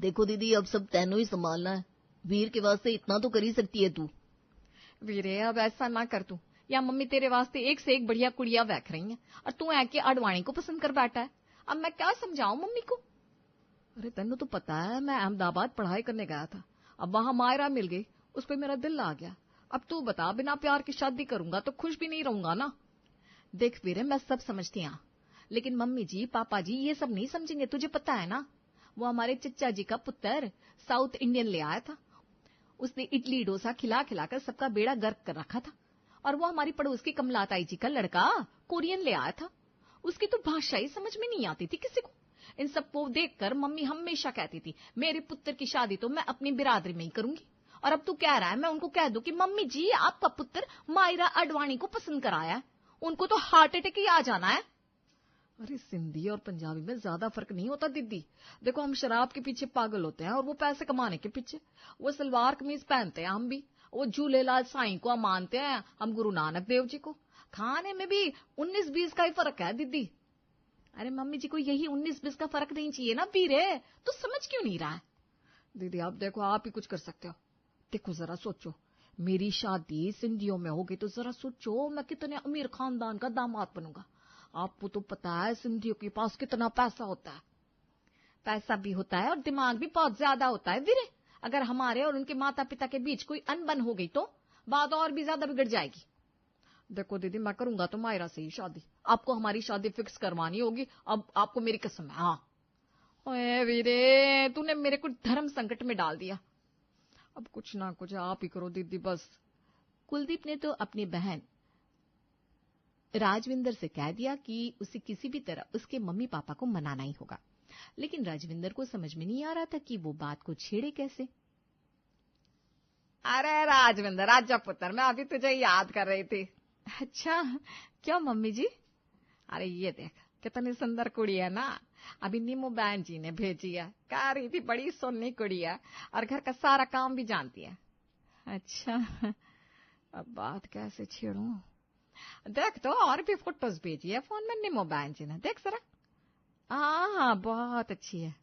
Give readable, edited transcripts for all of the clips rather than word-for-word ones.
देखो दीदी, अब सब तेनों ही संभालना है। वीर के वास्ते इतना तो कर ही सकती है तू। वीरे अब ऐसा ना कर तू, या मम्मी तेरे वास्ते एक से एक बढ़िया कुड़िया बैठ रही हैं और तू ऐके अडवाणी को पसंद कर बैठा है। अब मैं क्या समझाऊं मम्मी को। अरे तेनों तो पता है, मैं अहमदाबाद पढ़ाई करने गया था, अब वहां मायरा मिल गई, उस पर मेरा दिल आ गया। अब तू बता, बिना प्यार की शादी करूंगा तो खुश भी नहीं रहूंगा ना। देख वीरे, मैं सब समझती हूँ, लेकिन मम्मी जी पापा जी ये सब नहीं समझेंगे, तुझे पता है ना। वो हमारे चचा जी का पुत्र साउथ इंडियन ले आया था, उसने इडली डोसा खिला खिलाकर सबका बेड़ा गर्क कर रखा था। और वो हमारी पड़ोस की कमलाताई जी का लड़का कोरियन ले आया था, उसकी तो भाषा ही समझ में नहीं आती थी किसी को। इन सबको देखकर मम्मी हमेशा कहती थी मेरे पुत्र की शादी तो मैं अपनी बिरादरी में ही करूंगी। और अब तू कह रहा है मैं उनको कह दूं कि मम्मी जी आपका पुत्र मायरा अडवाणी को पसंद कराया है, उनको तो हार्ट अटैक ही आ जाना है। अरे सिंधी और पंजाबी में ज्यादा फर्क नहीं होता दीदी। देखो, हम शराब के पीछे पागल होते हैं और वो पैसे कमाने के पीछे। वो सलवार कमीज पहनते हैं हम भी, वो झूलेलाल साईं को हम मानते हैं, हम गुरु नानक देव जी को। खाने में भी 19-20 का ही फर्क है दीदी। अरे मम्मी जी को यही 19-20 का फर्क नहीं चाहिए ना वीरे, तो समझ क्यों नहीं रहा है। दीदी आप देखो, आप ही कुछ कर सकते हो। देखो जरा सोचो, मेरी शादी सिंधियों में होगी तो जरा सोचो मैं कितने अमीर खानदान का दामाद बनूंगा। आपको तो पता है सिंधियों के पास कितना पैसा होता है। पैसा भी होता है और दिमाग भी बहुत ज्यादा होता है वीरे। अगर हमारे और उनके माता पिता के बीच कोई अनबन हो गई तो बात और भी ज्यादा बिगड़ जाएगी। देखो दीदी, मैं करूंगा तो मायरा से ही शादी। आपको हमारी शादी फिक्स करवानी होगी, अब आपको मेरी कसम है। हाँ। ओए वीरे, तूने मेरे को धर्म संकट में डाल दिया। अब कुछ ना कुछ आप ही करो दीदी बस। कुलदीप ने तो अपनी बहन राजविंदर से कह दिया कि उसे किसी भी तरह उसके मम्मी पापा को मनाना ही होगा, लेकिन राजविंदर को समझ में नहीं आ रहा था कि वो बात को छेड़े कैसे। अरे राजविंदर, आजा पुत्र, मैं अभी तुझे याद कर रही थी। अच्छा, क्या मम्मी जी? अरे ये देख, कितनी सुंदर कुड़ी है ना। अभी नीमू बहन जी ने भेजी है, कह रही थी बड़ी सोनी कुड़ी है और घर का सारा काम भी जानती है। अच्छा, अब बात कैसे छेड़ूं। देख तो, और भी फोटोज भेजी है फोन में नीमू बहन जी ने, देख जरा। हाँ बहुत अच्छी है।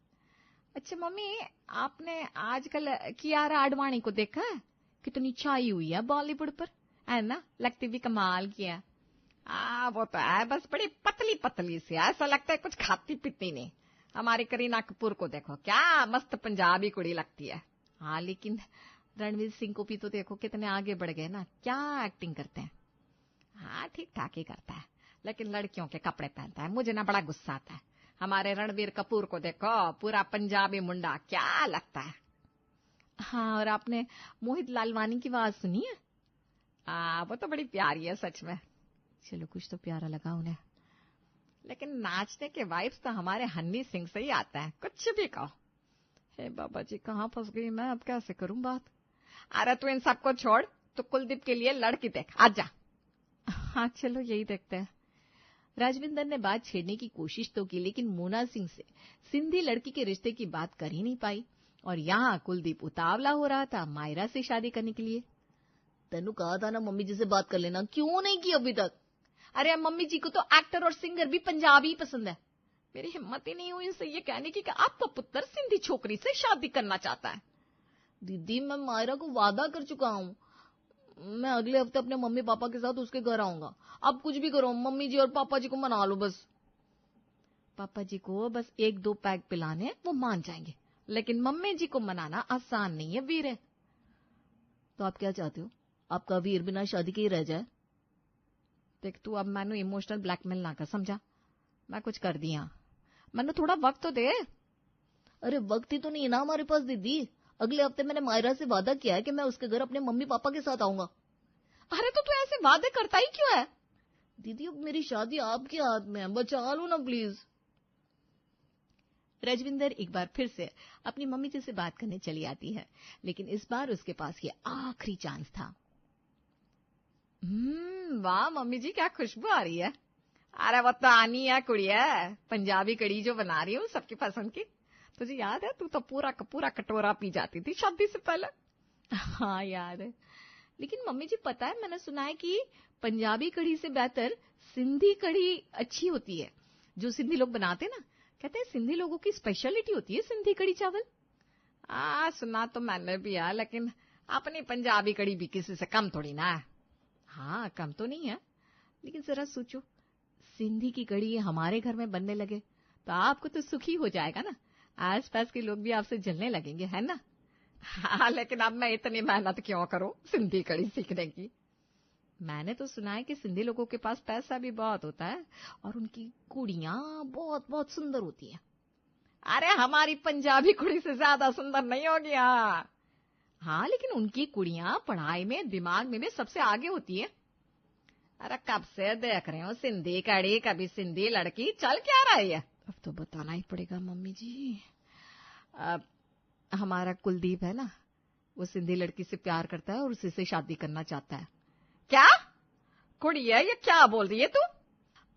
अच्छा मम्मी, आपने आजकल कियारा आडवाणी को देखा है? कितनी छाई हुई है बॉलीवुड पर, है ना? लगती भी कमाल की है। वो तो है, बस बड़ी पतली पतली सी, ऐसा लगता है कुछ खाती पीती नहीं। हमारी करीना कपूर को देखो, क्या मस्त पंजाबी कुड़ी लगती है। हाँ, लेकिन रणवीर सिंह को भी तो देखो कितने आगे बढ़ गए ना, क्या एक्टिंग करते हैं। हाँ ठीक ठाक ही करता है, लेकिन लड़कियों के कपड़े पहनता है, मुझे ना बड़ा गुस्सा आता है। हमारे रणवीर कपूर को देखो, पूरा पंजाबी मुंडा, क्या लगता है। हाँ, और आपने मोहित लालवानी की आवाज सुनी है? वो तो बड़ी प्यारी है सच में। चलो, कुछ तो प्यारा लगा उन्हें। लेकिन नाचने के वाइब्स तो हमारे हन्नी सिंह से ही आता है, कुछ भी कहो। हे बाबा जी, कहाँ फंस गई मैं, अब कैसे करूं बात। अरे तू इन सबको छोड़, तो कुलदीप के लिए लड़की देख, आजा। हाँ चलो, यही देखते हैं। राजविंदर ने बात छेड़ने की कोशिश तो की, लेकिन मोना सिंह से सिंधी लड़की के रिश्ते की बात कर ही नहीं पाई। और यहाँ कुलदीप उतावला हो रहा था मायरा से शादी करने के लिए। तेनू कहा था ना मम्मी जी से बात कर लेना, क्यों नहीं की अभी तक। अरे मम्मी जी को तो एक्टर और सिंगर भी पंजाबी पसंद है। मेरी हिम्मत ही नहीं हुई उनसे ये कहने की कि आपका पुत्र सिंधी छोकरी से शादी करना चाहता है। दीदी, मैं मायरा को वादा कर चुका हूँ, मैं अगले हफ्ते अपने मम्मी पापा के साथ उसके घर आऊंगा। अब कुछ भी करो, मम्मी जी और पापा जी को मना लो बस। पापा जी को बस 1-2 पैग पिलाने वो मान जाएंगे, लेकिन मम्मी जी को मनाना आसान नहीं है वीर। तो आप क्या चाहते हो, आपका वीर बिना शादी के ही रह जाए? देख तू अब मैनू इमोशनल ब्लैकमेल ना कर, समझा? मैं कुछ कर दिया, मैनू थोड़ा वक्त तो दे। अरे वक्त ही तो नहीं है ना हमारे पास दीदी। अगले हफ्ते मैंने मायरा से वादा किया है कि मैं उसके घर अपने मम्मी पापा के साथ आऊंगा। अरे तो तू ऐसे वादे करता ही क्यों है? दीदी, अब मेरी शादी आपके हाथ में है, बचा लो ना प्लीज। राजविंदर एक बार फिर से अपनी मम्मी जी से बात करने चली आती है, लेकिन इस बार उसके पास ये आखिरी चांस था। वाह मम्मी जी, क्या खुशबू आ रही है। अरे वो तो आनी है कुड़िया, पंजाबी कड़ी जो बना रही हूँ सबकी पसंद की। तुझे याद है, तू तो पूरा का पूरा कटोरा पी जाती थी शादी से पहले। हाँ याद है, लेकिन मम्मी जी पता है, मैंने सुना है कि पंजाबी कढ़ी से बेहतर सिंधी कढ़ी अच्छी होती है, जो सिंधी लोग बनाते ना। कहते हैं सिंधी लोगों की स्पेशलिटी होती है सिंधी कढ़ी चावल। सुना तो मैंने भी है, लेकिन अपनी पंजाबी कड़ी भी किसी से कम थोड़ी ना है। हाँ, कम तो नहीं है, लेकिन जरा सोचो, सिंधी की कड़ी हमारे घर में बनने लगे तो आपको तो सुखी हो जाएगा ना, आसपास के लोग भी आपसे जलने लगेंगे, है ना? हाँ, लेकिन अब मैं इतनी मेहनत क्यों करूं सिंधी कड़ी सीखने की? मैंने तो सुना है कि सिंधी लोगों के पास पैसा भी बहुत होता है और उनकी कुड़ियां बहुत बहुत सुंदर होती हैं। अरे हमारी पंजाबी कुड़ी से ज्यादा सुंदर नहीं होगी। हाँ, लेकिन उनकी कुड़ियां पढ़ाई में, दिमाग में भी सबसे आगे होती है। अरे कब से देख रहे हो सिंधी कड़ी, कभी सिंधी लड़की, चल क्या रही है? अब तो बताना ही पड़ेगा मम्मी जी। अब हमारा कुलदीप है ना, वो सिंधी लड़की से प्यार करता है और उसी से शादी करना चाहता है। क्या कुड़ी है ये, क्या बोल रही है तू?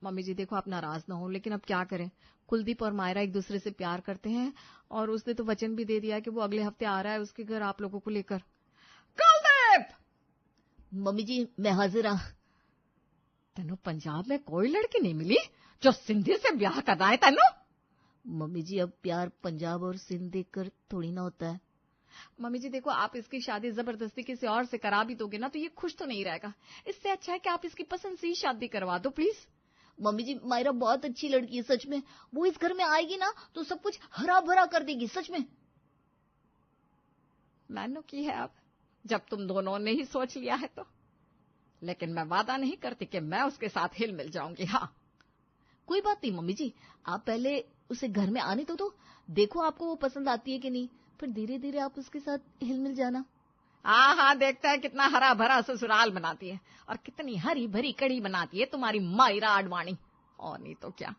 मम्मी जी देखो, आप नाराज ना हो, लेकिन अब क्या करें, कुलदीप और मायरा एक दूसरे से प्यार करते हैं और उसने तो वचन भी दे दिया कि वो अगले हफ्ते आ रहा है उसके घर आप लोगों को लेकर। कुलदीप! मम्मी जी मैं हाजिर हाँ। तेनू पंजाब में कोई लड़की नहीं मिली जो सिंधी से ब्याह करना है तेनू? मम्मी जी अब प्यार पंजाब और सिंध देखकर थोड़ी ना होता है। मम्मी जी देखो, आप इसकी शादी जबरदस्ती किसी और से करा भी दोगे ना तो ये खुश तो नहीं रहेगा। इससे अच्छा है कि आप इसकी पसंद से ही शादी करवा दो प्लीज। मम्मी जी मायरा बहुत अच्छी लड़की है, सच में। वो इस घर में आएगी ना तो सब कुछ हरा भरा कर देगी, सच में। मैंने की है अब, जब तुम दोनों ने ही सोच लिया है तो। लेकिन मैं वादा नहीं करती कि मैं उसके साथ हिल मिल जाऊंगी। हाँ, कोई बात नहीं मम्मी जी, आप पहले उसे घर में आने तो देखो आपको वो पसंद आती है कि नहीं, फिर धीरे धीरे आप उसके साथ हिल मिल जाना। हाँ हाँ, देखता है कितना हरा भरा ससुराल बनाती है और कितनी हरी भरी कड़ी बनाती है तुम्हारी मायरा आडवाणी, और नहीं तो क्या।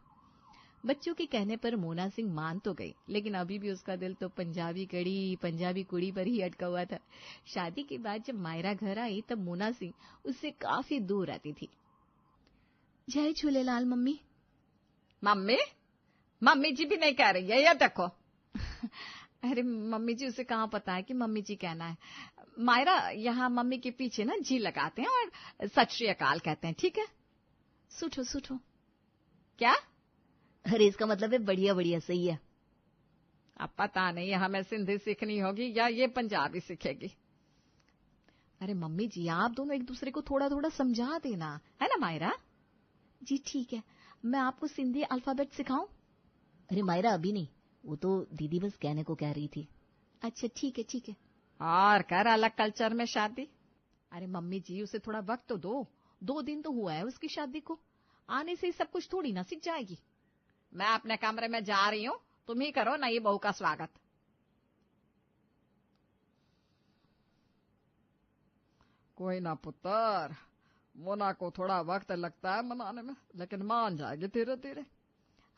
बच्चों के कहने पर मोना सिंह मान तो गई, लेकिन अभी भी उसका दिल तो पंजाबी कड़ी, पंजाबी कुड़ी पर ही अटका हुआ था। शादी के बाद जब मायरा घर आई तब मोना सिंह उससे काफी दूर रहती थी। जय झूलेलाल मम्मी। मम्मी? मम्मी जी भी नहीं कह रही है, ये देखो। अरे मम्मी जी, उसे कहाँ पता है कि मम्मी जी कहना है। मायरा, यहाँ मम्मी के पीछे ना जी लगाते हैं और सत श्री अकाल कहते हैं, ठीक है? सुठो सुठो। क्या? अरे इसका मतलब है बढ़िया बढ़िया, सही है। अब पता नहीं हमें सिंधी सीखनी होगी या ये पंजाबी सीखेगी। अरे मम्मी जी, आप दोनों एक दूसरे को थोड़ा थोड़ा समझा देना, है ना मायरा? जी ठीक है, मैं आपको सिंधी अल्फाबेट सिखाऊं? अरे मायरा अभी नहीं, वो तो दीदी बस कहने को कह रही थी। अच्छा ठीक है ठीक है। और कर अलग कल्चर में शादी। अरे मम्मी जी, उसे थोड़ा वक्त तो दो, 2 दिन तो हुआ है उसकी शादी को, आने से ही सब कुछ थोड़ी ना सीख जाएगी। मैं अपने कमरे में जा रही हूँ, तुम ही करो नई बहू का स्वागत। कोई ना पुत्र, मोना को थोड़ा वक्त लगता है मनाने में, लेकिन मान जाएगी धीरे धीरे।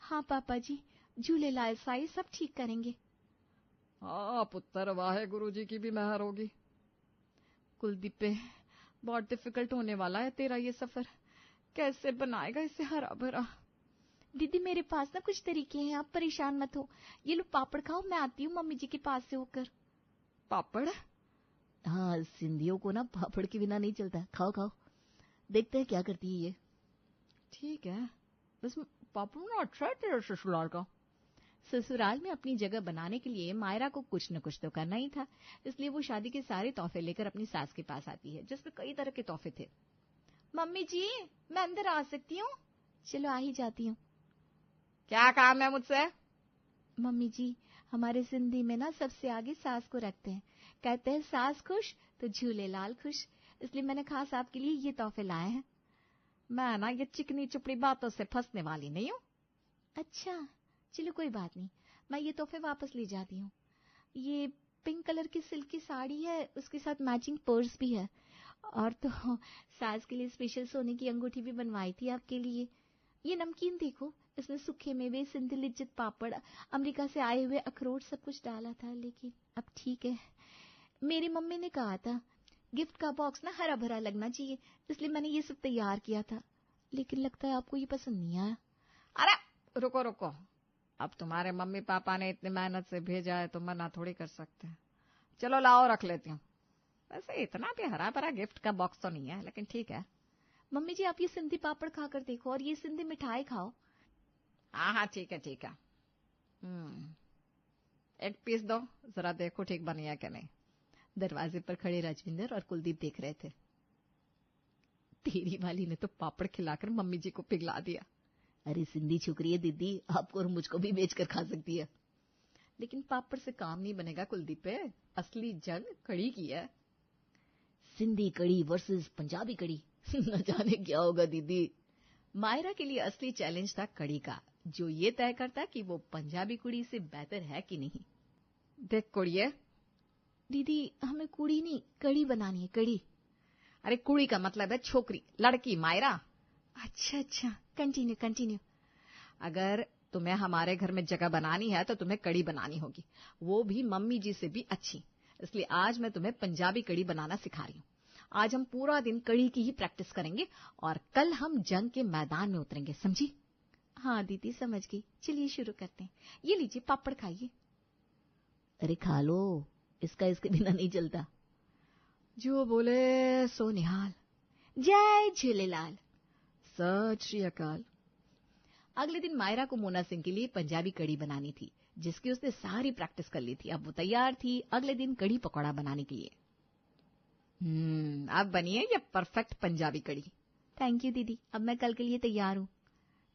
हाँ पापा जी, झूलेलाल साईं सब ठीक करेंगे। हाँ पुत्र, वाहे गुरु जी की भी मेहर होगी। कुलदीप पे बहुत डिफिकल्ट होने वाला है तेरा ये सफर, कैसे बनाएगा इसे हरा भरा। दीदी मेरे पास ना कुछ तरीके हैं, आप परेशान मत हो। ये लो पापड़ खाओ, मैं आती हूँ मम्मी जी के पास से होकर। पापड़? हाँ, सिंधियों को ना पापड़ के बिना नहीं चलता। खाओ खाओ, देखते हैं क्या करती है ये। ठीक है, बस पापड़ ना अच्छा है तेरे ससुराल का। ससुराल में अपनी जगह बनाने के लिए मायरा को कुछ न कुछ तो करना ही था, इसलिए वो शादी के सारे तोहफे लेकर अपनी सास के पास आती है, जिसमें कई तरह के तोहफे थे। मम्मी जी, मैं अंदर आ सकती हूँ? चलो आ ही जाती हूँ। क्या काम है मुझसे? मम्मी जी, हमारे सिंधी में ना सबसे आगे सास को रखते हैं, कहते हैं सास खुश तो झूलेलाल खुश, इसलिए मैंने खास आपके लिए ये तोहफे लाए हैं। मैं ना ये चिकनी चुपड़ी बातों से फंसने वाली नहीं हूँ। अच्छा चलो कोई बात नहीं, मैं ये तोहफे वापस ले जाती हूँ। ये पिंक कलर की सिल्क की साड़ी है, उसके साथ मैचिंग पर्स भी है, और तो सास के लिए स्पेशल सोने की अंगूठी भी बनवाई थी आपके लिए। ये नमकीन देखो, इसमें सूखे मेवे, सिंधी लिज्जत पापड़, अमेरिका से आए हुए अखरोट सब कुछ डाला था, लेकिन अब ठीक है। मेरी मम्मी ने कहा था गिफ्ट का बॉक्स ना हरा भरा लगना चाहिए, इसलिए मैंने ये सब तैयार किया था, लेकिन लगता है आपको ये पसंद नहीं आया। अरे रुको रुको, अब तुम्हारे मम्मी पापा ने इतनी मेहनत से भेजा है तो मना थोड़ी कर सकते हैं। चलो लाओ, रख लेती हूँ। वैसे इतना भी हरा भरा गिफ्ट का बॉक्स तो नहीं है, लेकिन ठीक है। मम्मी जी आप ये सिंधी पापड़ खाकर देखो और ये सिंधी मिठाई खाओ। हाँ हाँ ठीक है ठीक है। एक पीस दो, जरा देखो ठीक बनी है कि नहीं। दरवाजे पर खड़े राजविंदर और कुलदीप देख रहे थे। तेरी वाली ने तो पापड़ खिलाकर मम्मी जी को पिघला दिया। अरे सिंधी छोकरी है दीदी, आपको और मुझको भी बेच कर खा सकती है। लेकिन पापड़ से काम नहीं बनेगा कुलदीप पे, असली जंग कड़ी की है। सिंधी कड़ी वर्सेस पंजाबी कड़ी न जाने क्या होगा दीदी। मायरा के लिए असली चैलेंज था कड़ी का, जो ये तय करता कि वो पंजाबी कुड़ी से बेहतर है कि नहीं। देख कुड़िए, दीदी हमें कुड़ी नहीं कड़ी बनानी है, कड़ी। अरे कुड़ी का मतलब है छोकरी, लड़की, मायरा। अच्छा अच्छा, कंटिन्यू कंटिन्यू। अगर तुम्हें हमारे घर में जगह बनानी है तो तुम्हें कड़ी बनानी होगी, वो भी मम्मी जी से भी अच्छी। इसलिए आज मैं तुम्हें पंजाबी कड़ी बनाना सिखा रही हूँ। आज हम पूरा दिन कड़ी की ही प्रैक्टिस करेंगे और कल हम जंग के मैदान में उतरेंगे, समझी? हाँ दीदी समझ गई, चलिए शुरू करते हैं। ये लीजिए पापड़ खाइए। अरे खा लो, इसका इसके बिना नहीं चलता। जो बोले सो निहाल। जय झूलेलाल। सत श्री अकाल। अगले दिन मायरा को मोना सिंह के लिए पंजाबी कड़ी बनानी थी, जिसकी उसने सारी प्रैक्टिस कर ली थी। अब वो तैयार थी अगले दिन कड़ी पकौड़ा बनाने के लिए। अब बनी है ये परफेक्ट पंजाबी कड़ी। थैंक यू दीदी, अब मैं कल के लिए तैयार हूँ।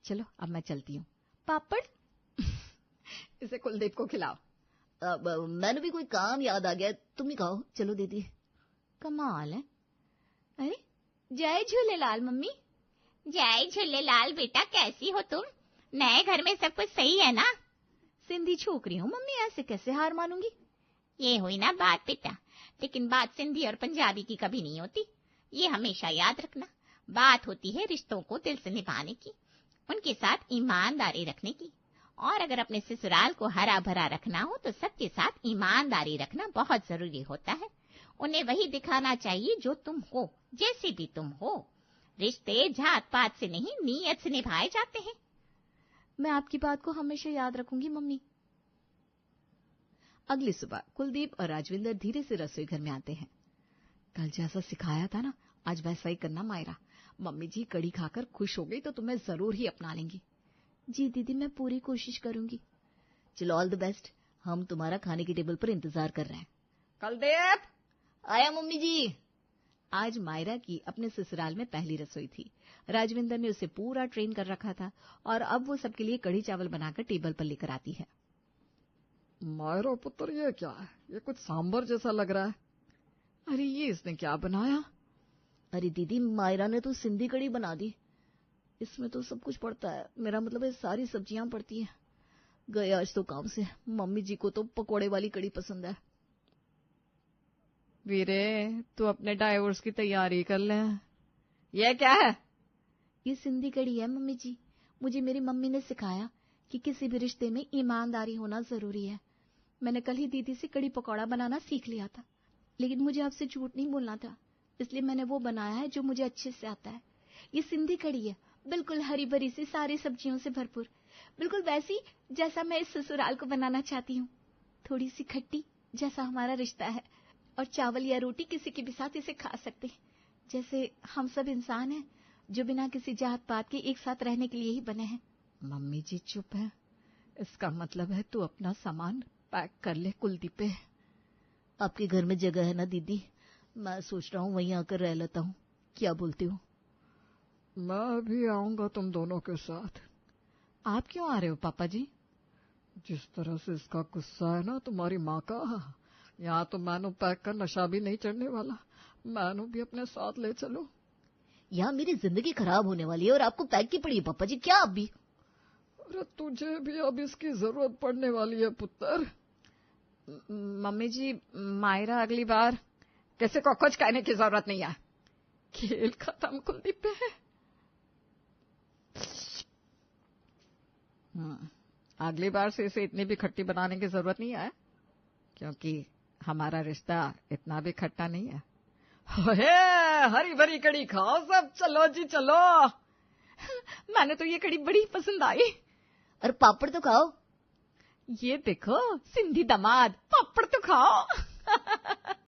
चलो अब मैं चलती हूँ। पापड़ इसे कुलदीप को खिलाओ। मैंने भी कोई काम याद आ गया, तुम ही खाओ। चलो दीदी। कमाल है। अरे जय झूलेलाल मम्मी। जय झूलेलाल बेटा, कैसी हो तुम? नए घर में सब कुछ सही है ना? सिंधी छोकरी हूँ मम्मी, ऐसे कैसे हार मानूंगी। ये हुई ना बात बेटा, लेकिन बात सिंधी और पंजाबी की कभी नहीं होती, ये हमेशा याद रखना। बात होती है रिश्तों को दिल से निभाने की, उनके साथ ईमानदारी रखने की। और अगर अपने ससुराल को हरा भरा रखना हो तो सबके साथ ईमानदारी रखना बहुत जरूरी होता है। उन्हें वही दिखाना चाहिए जो तुम हो, जैसे भी तुम हो। रिश्ते जात पात से नहीं, नीयत से निभाए जाते हैं। मैं आपकी बात को हमेशा याद रखूंगी मम्मी। अगली सुबह कुलदीप और राजविंदर धीरे से रसोई घर में आते हैं। कल जैसा सिखाया था ना, आज वैसा ही करना मायरा। मम्मी जी कड़ी खाकर खुश हो गई तो तुम्हें जरूर ही अपना लेंगी। जी दीदी, मैं पूरी कोशिश करूंगी। चलो ऑल द बेस्ट, हम तुम्हारा खाने की टेबल पर इंतजार कर रहे हैं। कुलदीप आया मम्मी जी। आज मायरा की अपने ससुराल में पहली रसोई थी। राजविंदर ने उसे पूरा ट्रेन कर रखा था और अब वो सबके लिए कड़ी चावल बनाकर टेबल पर लेकर आती है। मायरा पुत्र, ये क्या है? ये कुछ सांबर जैसा लग रहा है। अरे ये इसने क्या बनाया? अरे दीदी, मायरा ने तो सिंधी कड़ी बना दी। इसमें तो सब कुछ पड़ता है, मेरा मतलब है सारी सब्जियां पड़ती हैं। गए आज तो काम से। मम्मी जी को तो पकोड़े वाली कड़ी पसंद है। वीरे, तू अपने डाइवोर्स की तैयारी कर ले। ये क्या है? ये सिंधी कड़ी है मम्मी जी। मुझे मेरी मम्मी ने सिखाया कि किसी भी रिश्ते में ईमानदारी होना जरूरी है। मैंने कल ही दीदी से कड़ी पकौड़ा बनाना सीख लिया था, लेकिन मुझे आपसे झूठ नहीं बोलना था, इसलिए मैंने वो बनाया है जो मुझे अच्छे से आता है। ये सिंधी कड़ी है, बिल्कुल हरी भरी सी, सारी सब्जियों से भरपूर, बिल्कुल वैसी जैसा मैं इस ससुराल को बनाना चाहती हूँ। थोड़ी सी खट्टी, जैसा हमारा रिश्ता है, और चावल या रोटी किसी के भी साथ इसे खा सकते हैं, जैसे हम सब इंसान हैं जो बिना किसी जात पात के एक साथ रहने के लिए ही बने हैं। मम्मी जी चुप है। इसका मतलब है तू अपना सामान पैक कर ले कुलदीप। आपके घर में जगह है ना दीदी? मैं सोच रहा हूँ वहीं आकर रह लेता हूँ, क्या बोलती हो? मैं भी आऊंगा तुम दोनों के साथ। आप क्यों आ रहे हो पापा जी? जिस तरह से इसका गुस्सा है ना तुम्हारी माँ का, यहाँ तो मैनू पैक का नशा भी नहीं चढ़ने वाला। मैनू भी अपने साथ ले चलो। यहाँ मेरी जिंदगी खराब होने वाली है और आपको पैक की पड़ी है पापा जी, क्या अब भी? अरे तुझे भी अब इसकी जरूरत पड़ने वाली है पुत्र। मम्मी जी, मायरा अगली बार किसी को कुछ कहने की जरूरत नहीं है। खेल खत्म कुलदीप है। अगली बार से इसे इतनी भी खट्टी बनाने की जरूरत नहीं है, क्योंकि हमारा रिश्ता इतना भी खट्टा नहीं है। हरी भरी कड़ी खाओ सब, चलो जी चलो। मैंने तो ये कड़ी बड़ी पसंद आई। अरे पापड़ तो खाओ। ये देखो सिंधी दामाद, पापड़ तो खाओ।